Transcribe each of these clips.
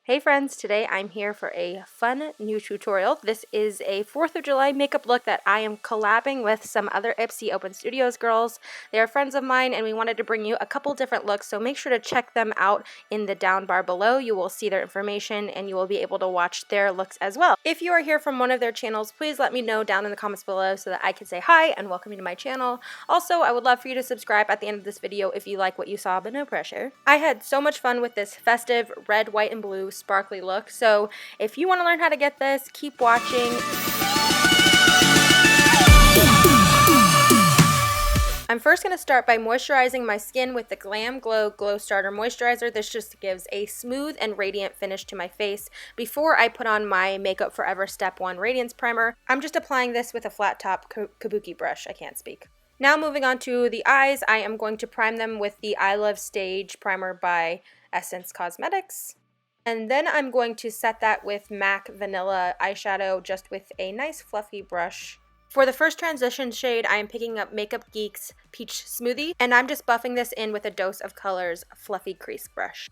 Hey friends, today I'm here for a fun new tutorial. This is a 4th of July makeup look that I am collabing with some other Ipsy Open Studios girls. They are friends of mine and we wanted to bring you a couple different looks, so make sure to check them out in the down bar below. You will see their information and you will be able to watch their looks as well. If you are here from one of their channels, please let me know down in the comments below so that I can say hi and welcome you to my channel. Also, I would love for you to subscribe at the end of this video if you like what you saw, but no pressure. I had so much fun with this festive red, white, and blue sparkly look, so if you want to learn how to get this, keep watching. I'm first going to start by moisturizing my skin with the Glamglow Glowstarter moisturizer. This just gives a smooth and radiant finish to my face before I put on my Makeup Forever Step 1 Radiance Primer. I'm just applying this with a flat top kabuki brush. I can't speak. Now moving on to the eyes, I am going to prime them with the I Love Stage Primer by Essence Cosmetics. And then I'm going to set that with MAC Vanilla eyeshadow just with a nice fluffy brush. For the first transition shade, I am picking up Makeup Geek's Peach Smoothie, and I'm just buffing this in with a Dose of Colors fluffy crease brush.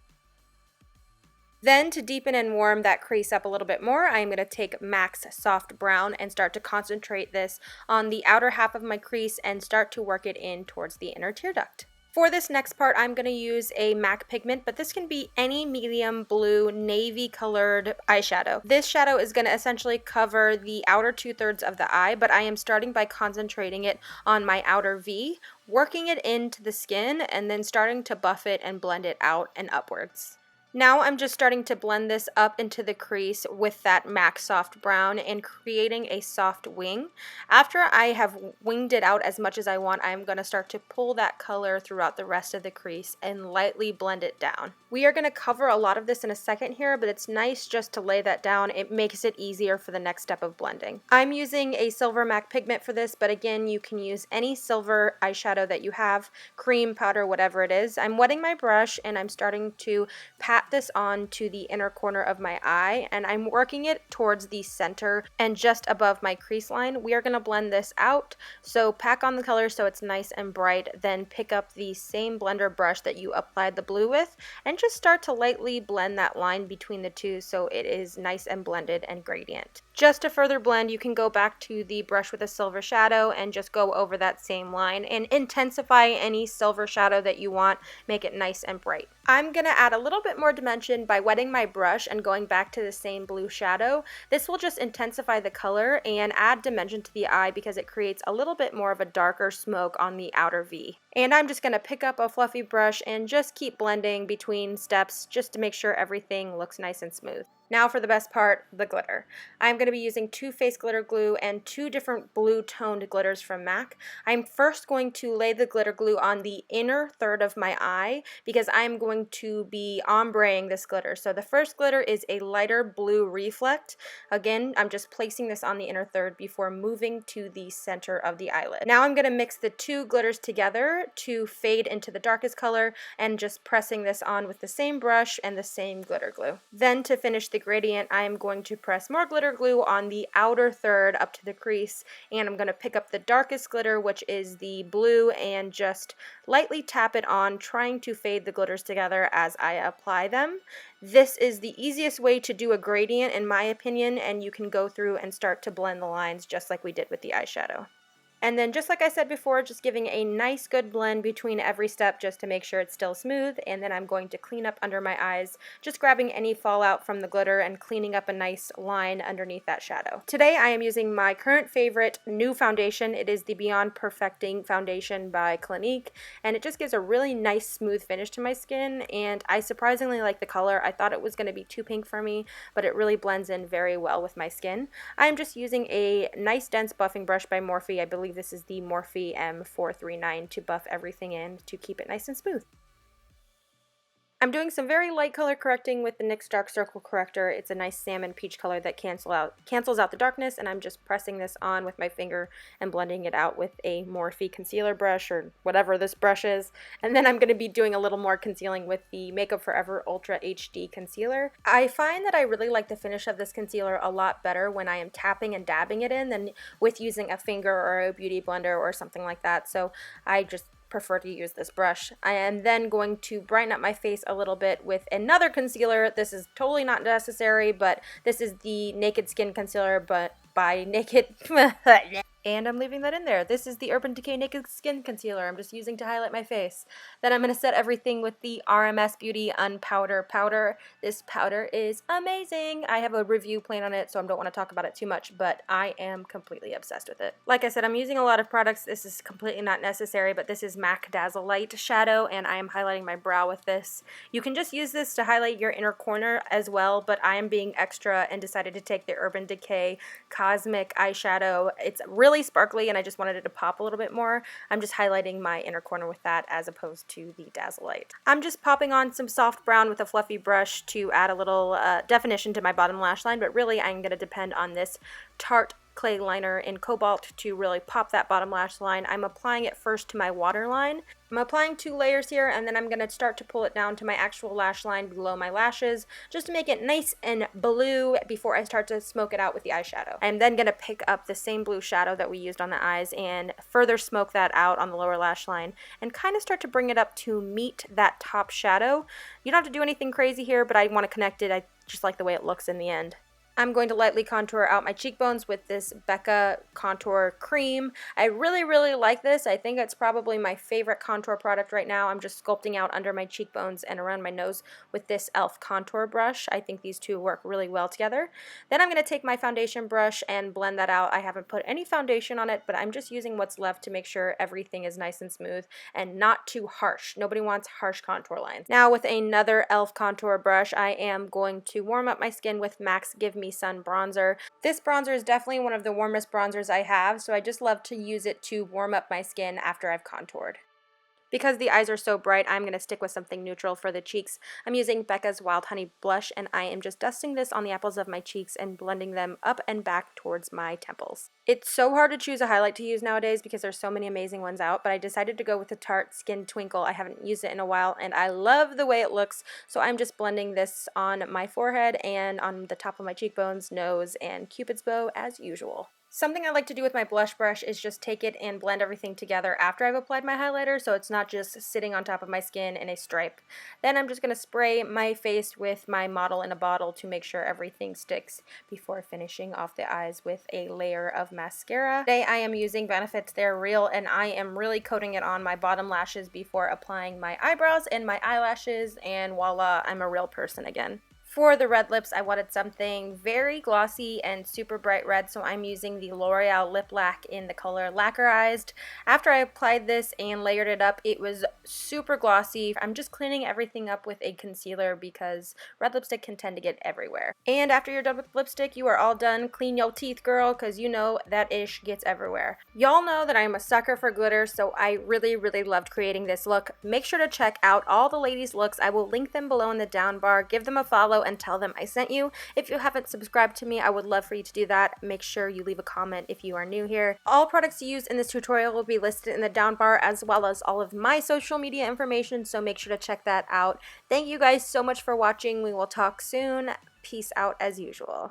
Then to deepen and warm that crease up a little bit more, I'm going to take MAC's Soft Brown and start to concentrate this on the outer half of my crease and start to work it in towards the inner tear duct. For this next part, I'm going to use a MAC pigment, but this can be any medium blue, navy colored eyeshadow. This shadow is going to essentially cover the outer 2/3 of the eye, but I am starting by concentrating it on my outer V, working it into the skin, and then starting to buff it and blend it out and upwards. Now I'm just starting to blend this up into the crease with that MAC Soft Brown and creating a soft wing. After I have winged it out as much as I want, I'm going to start to pull that color throughout the rest of the crease and lightly blend it down. We are going to cover a lot of this in a second here, but it's nice just to lay that down. It makes it easier for the next step of blending. I'm using a silver MAC pigment for this, but again, you can use any silver eyeshadow that you have, cream, powder, whatever it is. I'm wetting my brush and I'm starting to pat this on to the inner corner of my eye, and I'm working it towards the center and just above my crease line. We are going to blend this out, so pack on the color so it's nice and bright, then pick up the same blender brush that you applied the blue with and just start to lightly blend that line between the two so it is nice and blended and gradient. Just to further blend, you can go back to the brush with a silver shadow and just go over that same line and intensify any silver shadow that you want, make it nice and bright. I'm going to add a little bit more dimension by wetting my brush and going back to the same blue shadow. This will just intensify the color and add dimension to the eye because it creates a little bit more of a darker smoke on the outer V. And I'm just going to pick up a fluffy brush and just keep blending between steps just to make sure everything looks nice and smooth. Now for the best part, the glitter. I'm going to be using Toofaced glitter glue and 2 different blue toned glitters from MAC. I'm first going to lay the glitter glue on the inner third of my eye because I'm going to be ombreing this glitter. So the first glitter is a lighter blue reflect. Again, I'm just placing this on the inner third before moving to the center of the eyelid. Now I'm going to mix the 2 glitters together to fade into the darkest color and just pressing this on with the same brush and the same glitter glue. Then to finish the gradient, I am going to press more glitter glue on the outer third up to the crease, and I'm going to pick up the darkest glitter, which is the blue, and just lightly tap it on, trying to fade the glitters together as I apply them. This is the easiest way to do a gradient in my opinion, and you can go through and start to blend the lines just like we did with the eyeshadow. And then just like I said before, just giving a nice good blend between every step just to make sure it's still smooth. And then I'm going to clean up under my eyes, just grabbing any fallout from the glitter and cleaning up a nice line underneath that shadow. Today I am using my current favorite new foundation. It is the Beyond Perfecting Foundation by Clinique, and it just gives a really nice smooth finish to my skin, and I surprisingly like the color. I thought it was going to be too pink for me, but it really blends in very well with my skin. I'm just using a nice dense buffing brush by Morphe. I believe this is the Morphe M439 to buff everything in to keep it nice and smooth. I'm doing some very light color correcting with the NYX Dark Circle Corrector. It's a nice salmon peach color that cancels out the darkness, and I'm just pressing this on with my finger and blending it out with a Morphe concealer brush or whatever this brush is. And then I'm going to be doing a little more concealing with the Makeup Forever Ultra HD Concealer. I find that I really like the finish of this concealer a lot better when I am tapping and dabbing it in than with using a finger or a beauty blender or something like that. So I just prefer to use this brush. I am then going to brighten up my face a little bit with another concealer. This is totally not necessary, but this is the Naked Skin Concealer, but by Naked... And I'm leaving that in there. This is the Urban Decay Naked Skin Concealer I'm just using to highlight my face. Then I'm going to set everything with the RMS Beauty Un-Powder Powder. This powder is amazing. I have a review planned on it, so I don't want to talk about it too much, but I am completely obsessed with it. Like I said, I'm using a lot of products. This is completely not necessary, but this is MAC Dazzle Light Shadow, and I am highlighting my brow with this. You can just use this to highlight your inner corner as well, but I am being extra and decided to take the Urban Decay Cosmic Eyeshadow. It's really sparkly and I just wanted it to pop a little bit more. I'm just highlighting my inner corner with that as opposed to the Dazzle Light. I'm just popping on some soft brown with a fluffy brush to add a little definition to my bottom lash line, but really I'm going to depend on this Tarte clay liner in Cobalt to really pop that bottom lash line. I'm applying it first to my waterline. I'm applying 2 layers here, and then I'm going to start to pull it down to my actual lash line below my lashes just to make it nice and blue before I start to smoke it out with the eyeshadow. I'm then going to pick up the same blue shadow that we used on the eyes and further smoke that out on the lower lash line and kind of start to bring it up to meet that top shadow. You don't have to do anything crazy here, but I want to connect it. I just like the way it looks in the end. I'm going to lightly contour out my cheekbones with this Becca Contour Cream. I really, really like this. I think it's probably my favorite contour product right now. I'm just sculpting out under my cheekbones and around my nose with this e.l.f. contour brush. I think these two work really well together. Then I'm going to take my foundation brush and blend that out. I haven't put any foundation on it, but I'm just using what's left to make sure everything is nice and smooth and not too harsh. Nobody wants harsh contour lines. Now with another e.l.f. contour brush, I am going to warm up my skin with MAC's Give Me Sun bronzer. This bronzer is definitely one of the warmest bronzers I have, so I just love to use it to warm up my skin after I've contoured. Because the eyes are so bright, I'm going to stick with something neutral for the cheeks. I'm using Becca's Wild Honey Blush, and I am just dusting this on the apples of my cheeks and blending them up and back towards my temples. It's so hard to choose a highlight to use nowadays because there's so many amazing ones out, but I decided to go with the Tarte Skin Twinkle. I haven't used it in a while, and I love the way it looks, so I'm just blending this on my forehead and on the top of my cheekbones, nose, and Cupid's bow as usual. Something I like to do with my blush brush is just take it and blend everything together after I've applied my highlighter, so it's not just sitting on top of my skin in a stripe. Then I'm just going to spray my face with my Model in a Bottle to make sure everything sticks before finishing off the eyes with a layer of mascara. Today I am using Benefit's They're Real, and I am really coating it on my bottom lashes before applying my eyebrows and my eyelashes, and voila, I'm a real person again. For the red lips, I wanted something very glossy and super bright red, so I'm using the L'Oreal Lip Laque in the color Laquerized. After I applied this and layered it up, it was super glossy. I'm just cleaning everything up with a concealer because red lipstick can tend to get everywhere. And after you're done with lipstick, you are all done. Clean your teeth, girl, because you know that ish gets everywhere. Y'all know that I'm a sucker for glitter, so I really, really loved creating this look. Make sure to check out all the ladies' looks. I will link them below in the down bar. Give them a follow and tell them I sent you. If you haven't subscribed to me, I would love for you to do that. Make sure you leave a comment if you are new here. All products used in this tutorial will be listed in the down bar, as well as all of my social media information, so make sure to check that out. Thank you guys so much for watching. We will talk soon. Peace out as usual.